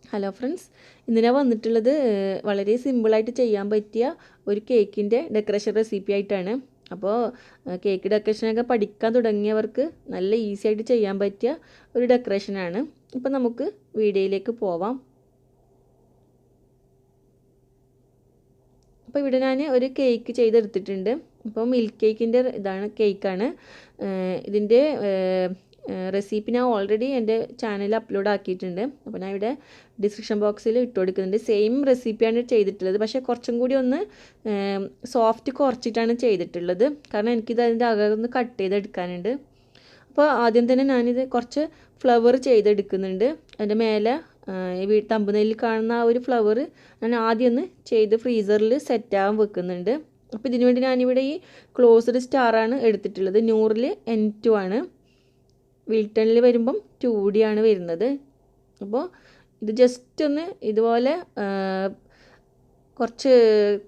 Hello friends, ഇന്ന് ഞാൻ വന്നിട്ടുള്ളത് വളരെ സിമ്പിളായിട്ട് ചെയ്യാൻ പറ്റിയ ഒരു കേക്കിൻ്റെ ഡെക്കറേഷൻ റെസിപ്പി ആയിട്ടാണ്. അപ്പോൾ കേക്ക് ഡെക്കറേഷനൊക്കെ പഠിക്കാൻ തുടങ്ങിയവർക്ക് നല്ല ഈസി ആയിട്ട് ചെയ്യാൻ പറ്റിയ ഒരു ഡെക്കറേഷനാണ്. അപ്പോൾ നമുക്ക് വീഡിയോയിലേക്ക് പോവാം. അപ്പോൾ ഇവിടെ ഞാൻ ഒരു കേക്ക് ചെയ്തെടുത്തിട്ടുണ്ട്. അപ്പോൾ മിൽക്ക് കേക്കിൻ്റെ കേക്കാണ്. ഇതിൻ്റെ റെസിപ്പി ഞാൻ ഓൾറെഡി എൻ്റെ ചാനലിൽ അപ്ലോഡ് ആക്കിയിട്ടുണ്ട്. അപ്പോൾ ഞാൻ ഇവിടെ ഡിസ്ക്രിപ്ഷൻ ബോക്സിൽ ഇട്ട് കൊടുക്കുന്നുണ്ട്. സെയിം റെസിപ്പിയാണ് ചെയ്തിട്ടുള്ളത്, പക്ഷേ കുറച്ചും കൂടി ഒന്ന് സോഫ്റ്റ് കുറച്ചിട്ടാണ് ചെയ്തിട്ടുള്ളത്. കാരണം എനിക്കിത് അതിൻ്റെ അകം ഒന്ന് കട്ട് ചെയ്തെടുക്കാനുണ്ട്. അപ്പോൾ ആദ്യം തന്നെ ഞാനിത് കുറച്ച് ഫ്ലവർ ചെയ്തെടുക്കുന്നുണ്ട്. അതിൻ്റെ മേലെ തമ്പുനെയിൽ കാണുന്ന ആ ഒരു ഫ്ലവർ ഞാൻ ആദ്യം ഒന്ന് ചെയ്ത് ഫ്രീസറിൽ സെറ്റാകാൻ വെക്കുന്നുണ്ട്. അപ്പോൾ ഇതിനു വേണ്ടി ഞാനിവിടെ ഈ ക്ലോസ്ഡ് സ്റ്റാറാണ് എടുത്തിട്ടുള്ളത്. 100-ൽ N2 ആണ്. വിൽട്ടണിൽ വരുമ്പം 2D ആണ് വരുന്നത്. അപ്പോൾ ഇത് ജസ്റ്റ് ഒന്ന് ഇതുപോലെ കുറച്ച്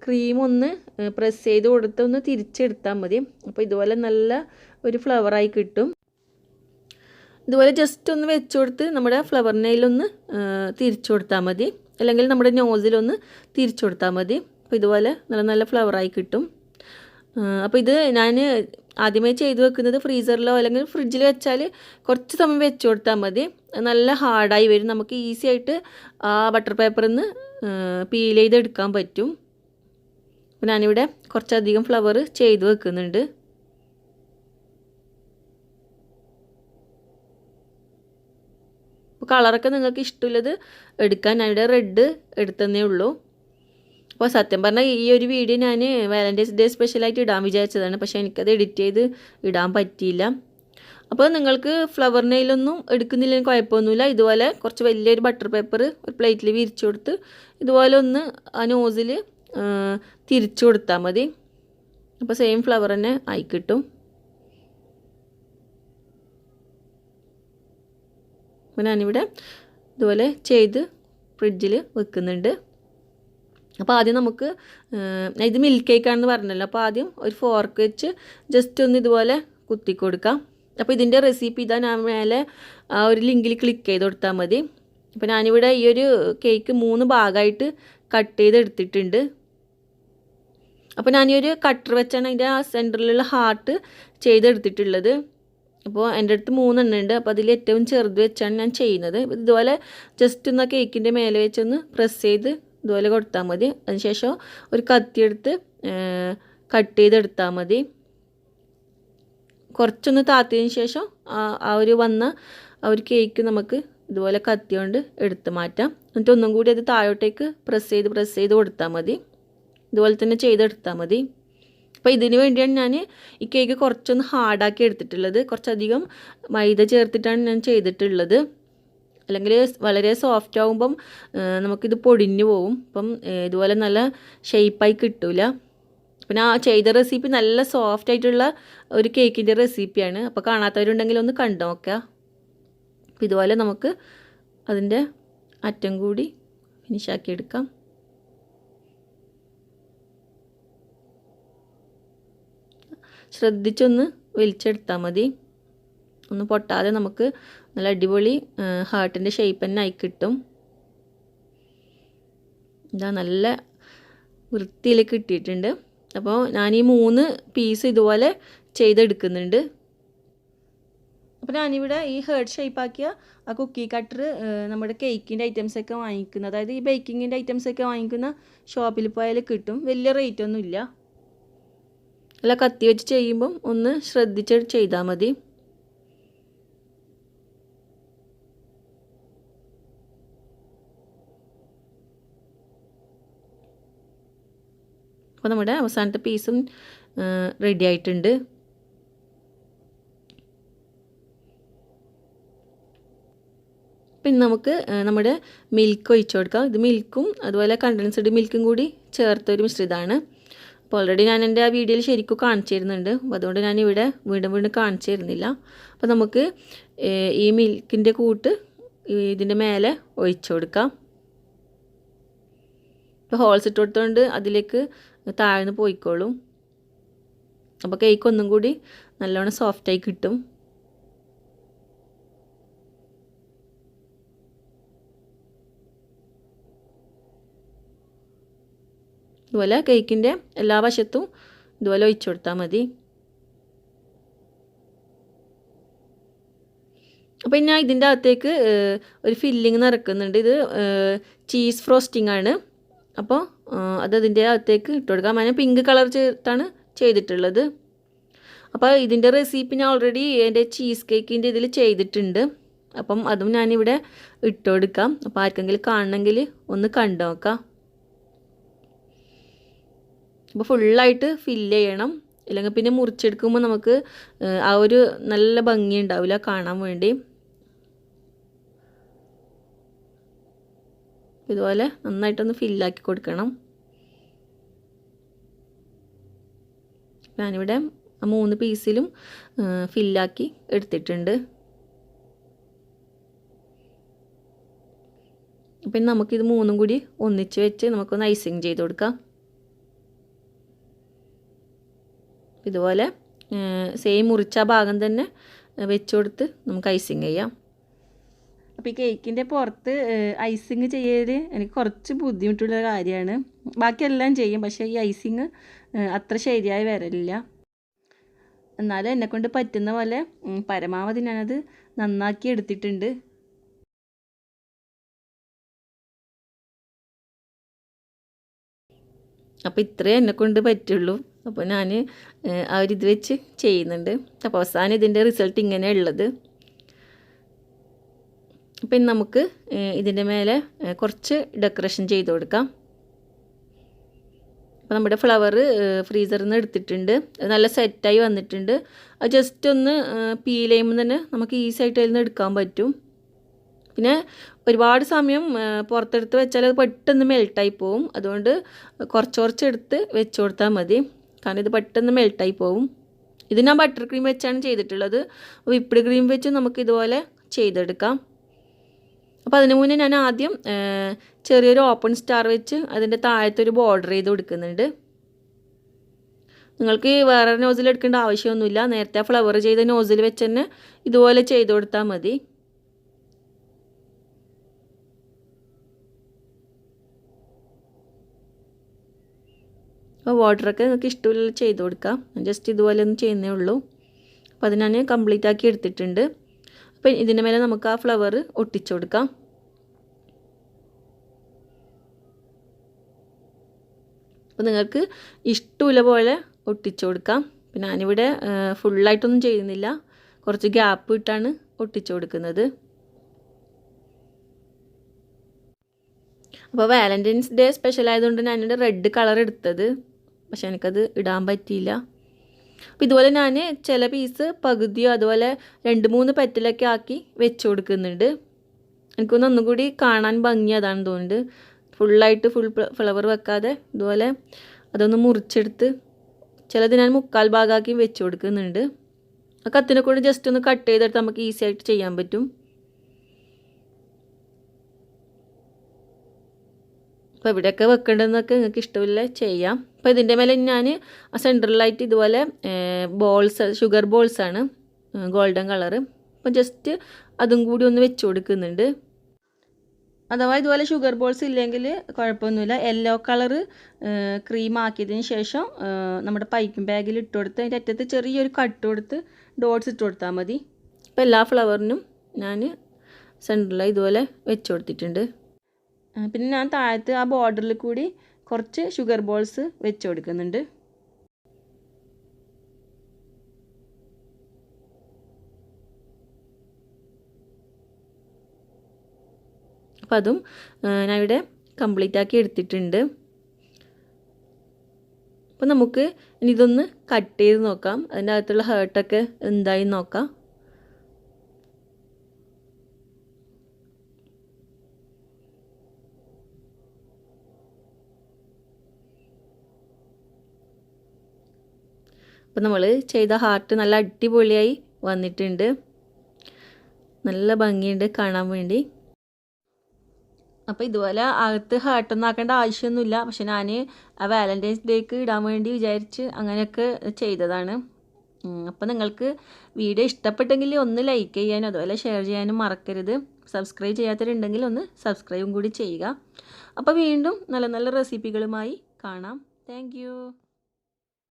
ക്രീം ഒന്ന് പ്രസ് ചെയ്ത് കൊടുത്ത് ഒന്ന് തിരിച്ചെടുത്താൽ മതി. അപ്പോൾ ഇതുപോലെ നല്ല ഒരു ഫ്ലവറായി കിട്ടും. ഇതുപോലെ ജസ്റ്റ് ഒന്ന് വെച്ച് കൊടുത്ത് നമ്മുടെ ഫ്ലവർ നെയിലൊന്ന് തിരിച്ചു കൊടുത്താൽ മതി, അല്ലെങ്കിൽ നമ്മുടെ നോസിലൊന്ന് തിരിച്ചു കൊടുത്താൽ മതി. അപ്പോൾ ഇതുപോലെ നല്ല നല്ല ഫ്ലവറായി കിട്ടും. അപ്പോൾ ഇത് ഞാൻ ആദ്യമേ ചെയ്ത് വെക്കുന്നത് ഫ്രീസറിലോ അല്ലെങ്കിൽ ഫ്രിഡ്ജിൽ വെച്ചാൽ കുറച്ച് സമയം വെച്ച് കൊടുത്താൽ മതി. നല്ല ഹാർഡായി വരും. നമുക്ക് ഈസി ആയിട്ട് ആ ബട്ടർ പേപ്പറിൽ നിന്ന് പീൽ ചെയ്തെടുക്കാൻ പറ്റും. അപ്പോൾ ഞാനിവിടെ കുറച്ചധികം ഫ്ലവർ ചെയ്ത് വെക്കുന്നുണ്ട്. അപ്പോൾ കളറൊക്കെ നിങ്ങൾക്ക് ഇഷ്ടമുള്ളത് എടുക്കാൻ ഞാനിവിടെ റെഡ് എടുത്തതേ ഉള്ളൂ. അപ്പോൾ സത്യം പറഞ്ഞാൽ ഈ ഒരു വീഡിയോ ഞാൻ വാലൻറ്റൈൻസ് ഡേ സ്പെഷ്യലായിട്ട് ഇടാൻ വിചാരിച്ചതാണ്, പക്ഷേ എനിക്കത് എഡിറ്റ് ചെയ്ത് ഇടാൻ പറ്റിയില്ല. അപ്പോൾ നിങ്ങൾക്ക് ഫ്ലവർ നെയിലൊന്നും എടുക്കുന്നില്ലെങ്കിൽ കുഴപ്പമൊന്നുമില്ല. ഇതുപോലെ കുറച്ച് വലിയൊരു ബട്ടർ പേപ്പർ ഒരു പ്ലേറ്റിൽ വിരിച്ചു കൊടുത്ത് ഇതുപോലെ ഒന്ന് ആ നോസിൽ തിരിച്ചു കൊടുത്താൽ മതി. അപ്പോൾ സെയിം ഫ്ലവർ തന്നെ ആയി കിട്ടും. അപ്പോൾ ഞാനിവിടെ ഇതുപോലെ ചെയ്ത് ഫ്രിഡ്ജിൽ വെക്കുന്നുണ്ട്. അപ്പോൾ ആദ്യം നമുക്ക് ഇത് മിൽക്ക് കേക്കാണെന്ന് പറഞ്ഞല്ലോ. അപ്പോൾ ആദ്യം ഒരു ഫോർക്ക് വെച്ച് ജസ്റ്റ് ഒന്ന് ഇതുപോലെ കുത്തി കൊടുക്കാം. അപ്പോൾ ഇതിൻ്റെ റെസിപ്പി ഇതാ, ഞാൻ മേലെ ആ ഒരു ലിങ്കിൽ ക്ലിക്ക് ചെയ്ത് കൊടുത്താൽ മതി. അപ്പോൾ ഞാനിവിടെ ഈ ഒരു കേക്ക് 3 ഭാഗമായിട്ട് കട്ട് ചെയ്തെടുത്തിട്ടുണ്ട്. അപ്പോൾ ഞാനീ ഒരു കട്ടർ വെച്ചാണ് അതിൻ്റെ ആ സെൻറ്ററിലുള്ള ഹാർട്ട് ചെയ്തെടുത്തിട്ടുള്ളത്. അപ്പോൾ എൻ്റെ അടുത്ത് 3 എണ്ണം ഉണ്ട്. അപ്പോൾ അതിൽ ഏറ്റവും ചെറുത് വെച്ചാണ് ഞാൻ ചെയ്യുന്നത്. ഇതുപോലെ ജസ്റ്റ് ഒന്ന് കേക്കിൻ്റെ മേലെ വെച്ചൊന്ന് പ്രസ് ചെയ്ത് ഇതുപോലെ കൊടുത്താൽ മതി. അതിനുശേഷം ഒരു കത്തിയെടുത്ത് കട്ട് ചെയ്തെടുത്താൽ മതി. കുറച്ചൊന്ന് താത്തിയതിന് ശേഷം ആ ഒരു കേക്ക് നമുക്ക് ഇതുപോലെ കത്തി കൊണ്ട് എടുത്ത് മാറ്റാം. എന്നിട്ട് ഒന്നും കൂടി അത് താഴോട്ടേക്ക് പ്രസ് ചെയ്ത് കൊടുത്താൽ മതി. ഇതുപോലെ തന്നെ ചെയ്തെടുത്താൽ മതി. അപ്പോൾ ഇതിന് വേണ്ടിയാണ് ഞാൻ ഈ കേക്ക് കുറച്ചൊന്ന് ഹാർഡാക്കി എടുത്തിട്ടുള്ളത്. കുറച്ചധികം മൈദ ചേർത്തിട്ടാണ് ഞാൻ ചെയ്തിട്ടുള്ളത്. അല്ലെങ്കിൽ വളരെ സോഫ്റ്റ് ആകുമ്പം നമുക്കിത് പൊടിഞ്ഞു പോവും. അപ്പം ഇതുപോലെ നല്ല ഷേപ്പായി കിട്ടില്ല. പിന്നെ ആ ചെയ്ത റെസിപ്പി നല്ല സോഫ്റ്റ് ആയിട്ടുള്ള ഒരു കേക്കിൻ്റെ റെസിപ്പിയാണ്. അപ്പോൾ കാണാത്തവരുണ്ടെങ്കിൽ ഒന്ന് കണ്ടു നോക്കുക. അപ്പോൾ ഇതുപോലെ നമുക്ക് അതിൻ്റെ അറ്റം കൂടി ഫിനിഷാക്കി എടുക്കാം. ശ്രദ്ധിച്ചൊന്ന് വലിച്ചെടുത്താൽ മതി. ഒന്ന് പൊട്ടാതെ നമുക്ക് നല്ല അടിപൊളി ഹാർട്ടിൻ്റെ ഷേപ്പ് തന്നെ ആയി കിട്ടും. ഇതാ നല്ല വൃത്തിയിൽ കിട്ടിയിട്ടുണ്ട്. അപ്പോൾ ഞാൻ ഈ 3 പീസ് ഇതുപോലെ ചെയ്തെടുക്കുന്നുണ്ട്. അപ്പോൾ ഞാനിവിടെ ഈ ഹേർട്ട് ഷേപ്പാക്കിയ ആ കുക്കി കട്ടർ നമ്മുടെ കേക്കിൻ്റെ ഐറ്റംസൊക്കെ വാങ്ങിക്കുന്നത്, അതായത് ഈ ബേക്കിങ്ങിൻ്റെ ഐറ്റംസൊക്കെ വാങ്ങിക്കുന്ന ഷോപ്പിൽ പോയാൽ കിട്ടും. വലിയ റേറ്റ് ഒന്നും ഇല്ല. അല്ല, കത്തി വെച്ച് ചെയ്യുമ്പം ഒന്ന് ശ്രദ്ധിച്ച് ചെയ്താൽ മതി. അപ്പോൾ നമ്മുടെ അവസാനത്തെ പീസും റെഡി ആയിട്ടുണ്ട്. പിന്നെ നമുക്ക് നമ്മുടെ മിൽക്ക് ഒഴിച്ചു കൊടുക്കാം. ഇത് മിൽക്കും അതുപോലെ കണ്ടൻസ്ഡ് മിൽക്കും കൂടി ചേർത്തൊരു മിശ്രിതമാണ്. അപ്പോൾ ഓൾറെഡി ഞാൻ എൻ്റെ ആ വീഡിയോയിൽ ശരിക്കും കാണിച്ചു തരുന്നുണ്ട്. അപ്പോൾ അതുകൊണ്ട് ഞാനിവിടെ വീണ്ടും കാണിച്ചു തരുന്നില്ല. അപ്പോൾ നമുക്ക് ഈ മിൽക്കിൻ്റെ കൂട്ട് ഇതിൻ്റെ മേലെ ഒഴിച്ചു കൊടുക്കാം. ഇപ്പോൾ ഹോൾസ് ഇട്ട് കൊടുത്തുകൊണ്ട് അതിലേക്ക് താഴ്ന്ന് പോയിക്കോളും. അപ്പോൾ കേക്ക് ഒന്നും കൂടി നല്ലോണം സോഫ്റ്റായി കിട്ടും. ഇതുപോലെ കേക്കിൻ്റെ എല്ലാ വശത്തും ഇതുപോലെ ഒഴിച്ചു കൊടുത്താൽ മതി. അപ്പോൾ ഞാൻ ഇതിൻ്റെ അകത്തേക്ക് ഒരു ഫില്ലിങ് നിറക്കുന്നുണ്ട്. ഇത് ചീസ് ഫ്രോസ്റ്റിംഗ് ആണ്. അപ്പോൾ അതിൻ്റെ അകത്തേക്ക് ഇട്ട് കൊടുക്കാം. ഞാൻ പിങ്ക് കളർ ചേർത്താണ് ചെയ്തിട്ടുള്ളത്. അപ്പോൾ ഇതിൻ്റെ റെസിപ്പി ഞാൻ ഓൾറെഡി എൻ്റെ ചീസ് കേക്കിൻ്റെ ഇതിൽ ചെയ്തിട്ടുണ്ട്. അപ്പം അതും ഞാനിവിടെ ഇട്ട് കൊടുക്കാം. അപ്പോൾ ആർക്കെങ്കിലും കാണണമെങ്കിൽ ഒന്ന് കണ്ടു നോക്കാം. അപ്പോൾ ഫുള്ളായിട്ട് ഫില്ല് ചെയ്യണം, ഇല്ലെങ്കിൽ പിന്നെ മുറിച്ചെടുക്കുമ്പോൾ നമുക്ക് ആ ഒരു നല്ല ഭംഗി ഉണ്ടാവില്ല കാണാൻ വേണ്ടി. ഇതുപോലെ നന്നായിട്ടൊന്ന് ഫില്ലാക്കി കൊടുക്കണം. ഞാനിവിടെ 3 പീസിലും ഫില്ലാക്കി എടുത്തിട്ടുണ്ട്. അപ്പം നമുക്കിത് 3ഉം കൂടി ഒന്നിച്ച് വെച്ച് നമുക്കൊന്ന് ഐസിങ് ചെയ്ത് കൊടുക്കാം. ഇതുപോലെ സെയിം മുറിച്ച ഭാഗം തന്നെ വെച്ച് കൊടുത്ത് നമുക്ക് ഐസിങ് ചെയ്യാം. അപ്പോൾ ഈ കേക്കിൻ്റെ പുറത്ത് ഐസിങ് ചെയ്യൽ എനിക്ക് കുറച്ച് ബുദ്ധിമുട്ടുള്ള കാര്യമാണ്. ബാക്കിയെല്ലാം ചെയ്യും, പക്ഷേ ഈ ഐസിങ് അത്ര ശരിയായി വരലില്ല. എന്നാലും എന്നെക്കൊണ്ട് പറ്റുന്ന പോലെ പരമാവധി ഞാനത് നന്നാക്കി എടുത്തിട്ടുണ്ട്. അപ്പോൾ ഇത്രയേ എന്നെക്കൊണ്ട് പറ്റുള്ളൂ. അപ്പോൾ ഞാൻ ആ ഒരു ഇത് വെച്ച് ചെയ്യുന്നുണ്ട്. അപ്പോൾ അവസാനം ഇതിൻ്റെ റിസൾട്ട് ഇങ്ങനെയാണ് ഉള്ളത്. പിന്നെ നമുക്ക് ഇതിൻ്റെ മേലെ കുറച്ച് ഡെക്കറേഷൻ ചെയ്ത് കൊടുക്കാം. അപ്പോൾ നമ്മുടെ ഫ്ലവർ ഫ്രീസറിൽ നിന്ന് എടുത്തിട്ടുണ്ട്. നല്ല സെറ്റായി വന്നിട്ടുണ്ട്. അത് ജസ്റ്റ് ഒന്ന് പീൽ ചെയ്യുമ്പോൾ തന്നെ നമുക്ക് ഈസി ആയിട്ട് അതിൽ നിന്ന് എടുക്കാൻ പറ്റും. പിന്നെ ഒരുപാട് സമയം പുറത്തെടുത്ത് വെച്ചാൽ അത് പെട്ടെന്ന് മെൽട്ടായി പോവും. അതുകൊണ്ട് കുറച്ച് എടുത്ത് വെച്ച് കൊടുത്താൽ മതി, കാരണം ഇത് പെട്ടെന്ന് മെൽട്ടായി പോവും. ഇത് ഞാൻ ബട്ടർ ക്രീം വെച്ചാണ് ചെയ്തിട്ടുള്ളത്. വിപ്പ്ഡ് ക്രീം വെച്ച് നമുക്ക് ഇതുപോലെ ചെയ്തെടുക്കാം. അപ്പോൾ അതിന് മുന്നേ ഞാൻ ആദ്യം ചെറിയൊരു ഓപ്പൺ സ്റ്റാർ വെച്ച് അതിൻ്റെ താഴത്തൊരു ബോർഡർ ചെയ്ത് കൊടുക്കുന്നുണ്ട്. നിങ്ങൾക്ക് വേറെ നോസിൽ എടുക്കേണ്ട ആവശ്യമൊന്നുമില്ല. നേരത്തെ ഫ്ലവർ ചെയ്ത നോസിൽ വെച്ച് തന്നെ ഇതുപോലെ ചെയ്ത് കൊടുത്താൽ മതി. അപ്പോൾ ബോർഡറൊക്കെ നിങ്ങൾക്ക് ഇഷ്ടമുള്ള ചെയ്ത് കൊടുക്കാം. ജസ്റ്റ് ഇതുപോലെ ഒന്ന് ചെയ്യുന്നേ ഉള്ളൂ. അപ്പോൾ അത് ഞാൻ കംപ്ലീറ്റ് ആക്കി എടുത്തിട്ടുണ്ട്. അപ്പോൾ ഇതിൻ്റെ മേലെ നമുക്ക് ആ ഫ്ലവർ ഒട്ടിച്ചു കൊടുക്കാം. അപ്പോൾ നിങ്ങൾക്ക് ഇഷ്ടമുള്ള പോലെ ഒട്ടിച്ചു കൊടുക്കാം. പിന്നെ ഞാനിവിടെ ഫുള്ളായിട്ടൊന്നും ചെയ്യുന്നില്ല, കുറച്ച് ഗ്യാപ്പ് ഇട്ടാണ് ഒട്ടിച്ചു കൊടുക്കുന്നത്. അപ്പോൾ വാലൻറ്റൈൻസ് ഡേ സ്പെഷ്യൽ ആയതുകൊണ്ട് ഞാനിവിടെ റെഡ് കളർ എടുത്തത്, പക്ഷെ എനിക്കത് ഇടാൻ പറ്റിയില്ല. അപ്പോൾ ഇതുപോലെ ഞാൻ ചില പീസ് പകുതിയോ അതുപോലെ 2-3 പെറ്റലൊക്കെ ആക്കി വെച്ച് കൊടുക്കുന്നുണ്ട്. എനിക്കൊന്ന് ഒന്നുകൂടി കാണാൻ ഭംഗി അതാണെന്ന് തോന്നുന്നുണ്ട്. ഫുള്ളായിട്ട് ഫുൾ ഫ്ലവർ വെക്കാതെ ഇതുപോലെ അതൊന്ന് മുറിച്ചെടുത്ത് ചിലത് ഞാൻ 3/4 ഭാഗമാക്കി വെച്ച് കൊടുക്കുന്നുണ്ട്. ആ കത്തിനെ കൊണ്ട് ജസ്റ്റ് ഒന്ന് കട്ട് ചെയ്തെടുത്ത് നമുക്ക് ഈസി ആയിട്ട് ചെയ്യാൻ പറ്റും. അപ്പോൾ എവിടെയൊക്കെ വെക്കേണ്ടതെന്നൊക്കെ നിങ്ങൾക്ക് ഇഷ്ടമില്ല ചെയ്യാം. അപ്പോൾ ഇതിൻ്റെ മേലെ ഞാൻ ആ സെൻട്രലായിട്ട് ഇതുപോലെ ബോൾസ്, ഷുഗർ ബോൾസാണ് ഗോൾഡൻ കളറ്. അപ്പോൾ ജസ്റ്റ് അതും കൂടി ഒന്ന് വെച്ച് കൊടുക്കുന്നുണ്ട്. അഥവാ ഇതുപോലെ ഷുഗർ ബോൾസ് ഇല്ലെങ്കിൽ കുഴപ്പമൊന്നുമില്ല. യെല്ലോ കളറ് ക്രീം ആക്കിയതിന് ശേഷം നമ്മുടെ പൈപ്പിംഗ് ബാഗിൽ ഇട്ട് കൊടുത്ത് അതിൻ്റെ അറ്റത്ത് ചെറിയൊരു കട്ട് കൊടുത്ത് ഡോട്ട്സ് ഇട്ട് കൊടുത്താൽ മതി. അപ്പോൾ എല്ലാ ഫ്ലവറിനും ഞാൻ സെൻറ്ററിലായി ഇതുപോലെ വെച്ച് കൊടുത്തിട്ടുണ്ട്. പിന്നെ ഞാൻ താഴത്ത് ആ ബോർഡറിൽ കൂടി കുറച്ച് ഷുഗർ ബോൾസ് വെച്ച് കൊടുക്കുന്നുണ്ട്. അപ്പോൾ അതും ഞാൻ ഇവിടെ കംപ്ലീറ്റ് ആക്കി എടുത്തിട്ടുണ്ട്. അപ്പോൾ നമുക്ക് ഇനി ഇതൊന്ന് കട്ട് ചെയ്ത് നോക്കാം, അതിൻ്റെ അകത്തുള്ള ഹേർട്ടൊക്കെ എന്തായി നോക്കാം. അപ്പോൾ നമ്മൾ ചെയ്ത ഹാർട്ട് നല്ല അടിപൊളിയായി വന്നിട്ടുണ്ട്. നല്ല ഭംഗിയുണ്ട് കാണാൻ വേണ്ടി. അപ്പോൾ ഇതുപോലെ അകത്ത് ഹാർട്ടൊന്നും ആക്കേണ്ട ആവശ്യമൊന്നുമില്ല, പക്ഷെ ഞാൻ ആ വാലൻറ്റൈൻസ് ഡേക്ക് ഇടാൻ വേണ്ടി വിചാരിച്ച് അങ്ങനെയൊക്കെ ചെയ്തതാണ്. അപ്പോൾ നിങ്ങൾക്ക് വീഡിയോ ഇഷ്ടപ്പെട്ടെങ്കിൽ ഒന്ന് ലൈക്ക് ചെയ്യാനും അതുപോലെ ഷെയർ ചെയ്യാനും മറക്കരുത്. സബ്സ്ക്രൈബ് ചെയ്യാത്തവരുണ്ടെങ്കിൽ ഒന്ന് സബ്സ്ക്രൈബും കൂടി ചെയ്യുക. അപ്പോൾ വീണ്ടും നല്ല നല്ല റെസിപ്പികളുമായി കാണാം. താങ്ക്